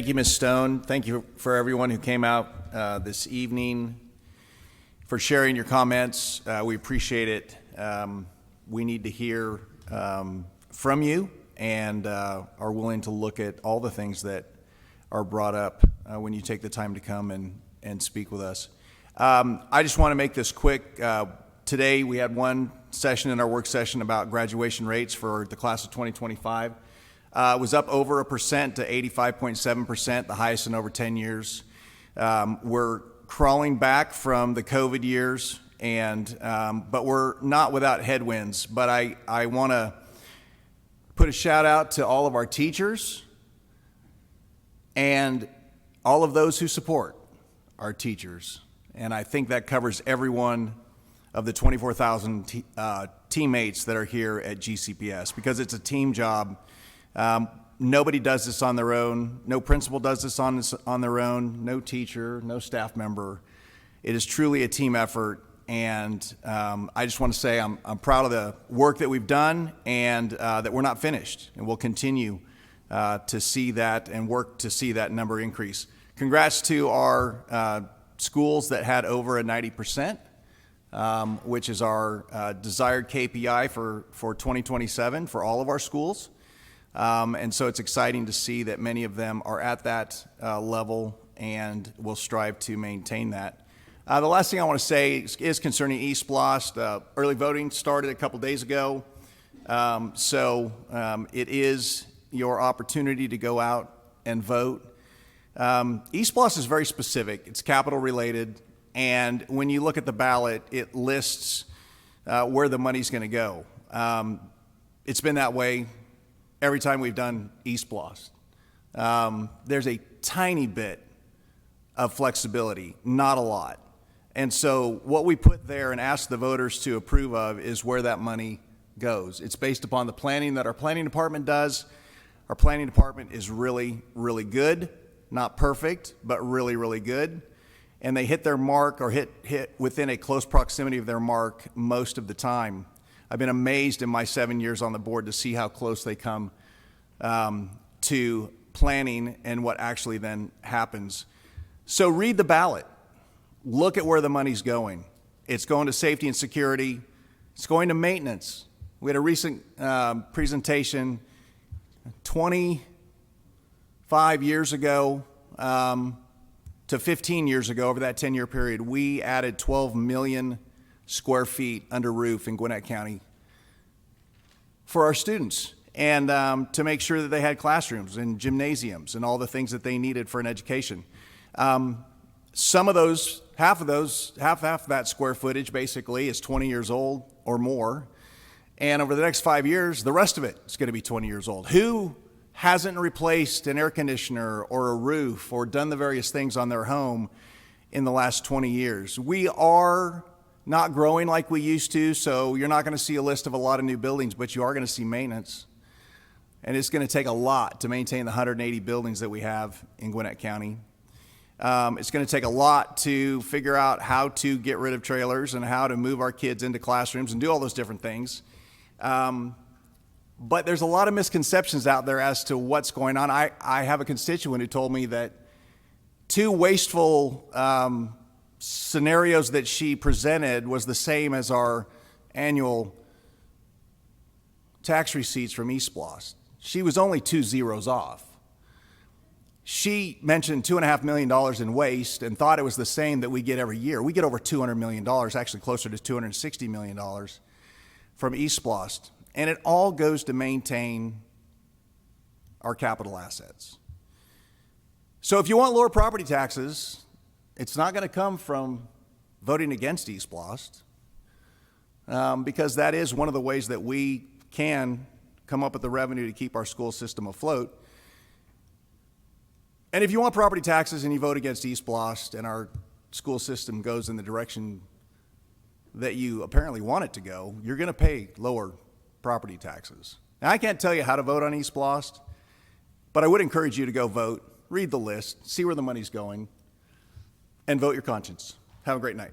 Thank you, Ms. Stone. Thank you for everyone who came out this evening for sharing your comments. We appreciate it. We need to hear from you and are willing to look at all the things that are brought up when you take the time to come and speak with us. I just want to make this quick. Today we had one session in our work session about graduation rates for the class of 2025. It was up over 1% to 85.7%, the highest in over 10 years. We're crawling back from the COVID years, but we're not without headwinds. But I want to put a shout out to all of our teachers and all of those who support our teachers. And I think that covers every one of the 24,000 teammates that are here at GCPS, because it's a team job. Nobody does this on their own. No principal does this on their own. No teacher, no staff member. It is truly a team effort, and I just want to say I'm proud of the work that we've done, and that we're not finished, and we'll continue to see that and work to see that number increase. Congrats to our schools that had over a 90%, which is our desired KPI for 2027 for all of our schools. And so it's exciting to see that many of them are at that level and will strive to maintain that. The last thing I want to say is concerning East Blost. Early voting started a couple days ago, so it is your opportunity to go out and vote. East Blost is very specific. It's capital related, and when you look at the ballot, it lists where the money's going to go. It's been that way every time we've done East Blost. There's a tiny bit of flexibility, not a lot. And so what we put there and ask the voters to approve of is where that money goes. It's based upon the planning that our planning department does. Our planning department is really, really good. Not perfect, but really, really good. And they hit their mark or hit within a close proximity of their mark most of the time. I've been amazed in my 7 years on the board to see how close they come to planning and what actually then happens. So read the ballot. Look at where the money's going. It's going to safety and security. It's going to maintenance. We had a recent presentation 25 years ago to 15 years ago. Over that 10-year period, we added 12 million square feet under roof in Gwinnett County for our students, and to make sure that they had classrooms and gymnasiums and all the things that they needed for an education. Some of those, half of that square footage basically is 20 years old or more, and over the next 5 years, the rest of it is going to be 20 years old. Who hasn't replaced an air conditioner or a roof or done the various things on their home in the last 20 years? We are not growing like we used to, so you're not going to see a list of a lot of new buildings, but you are going to see maintenance. And it's going to take a lot to maintain the 180 buildings that we have in Gwinnett County. It's going to take a lot to figure out how to get rid of trailers and how to move our kids into classrooms and do all those different things. But there's a lot of misconceptions out there as to what's going on. I have a constituent who told me that two wasteful scenarios that she presented was the same as our annual tax receipts from East Blost. She was only 2 zeros off. She mentioned $2.5 million in waste and thought it was the same that we get every year. We get over $200 million, actually closer to $260 million from East Blost. And it all goes to maintain our capital assets. So if you want lower property taxes, it's not going to come from voting against East Blost, because that is one of the ways that we can come up with the revenue to keep our school system afloat. And if you want property taxes and you vote against East Blost and our school system goes in the direction that you apparently want it to go, you're going to pay lower property taxes. Now, I can't tell you how to vote on East Blost, but I would encourage you to go vote, read the list, see where the money's going, and vote your conscience. Have a great night.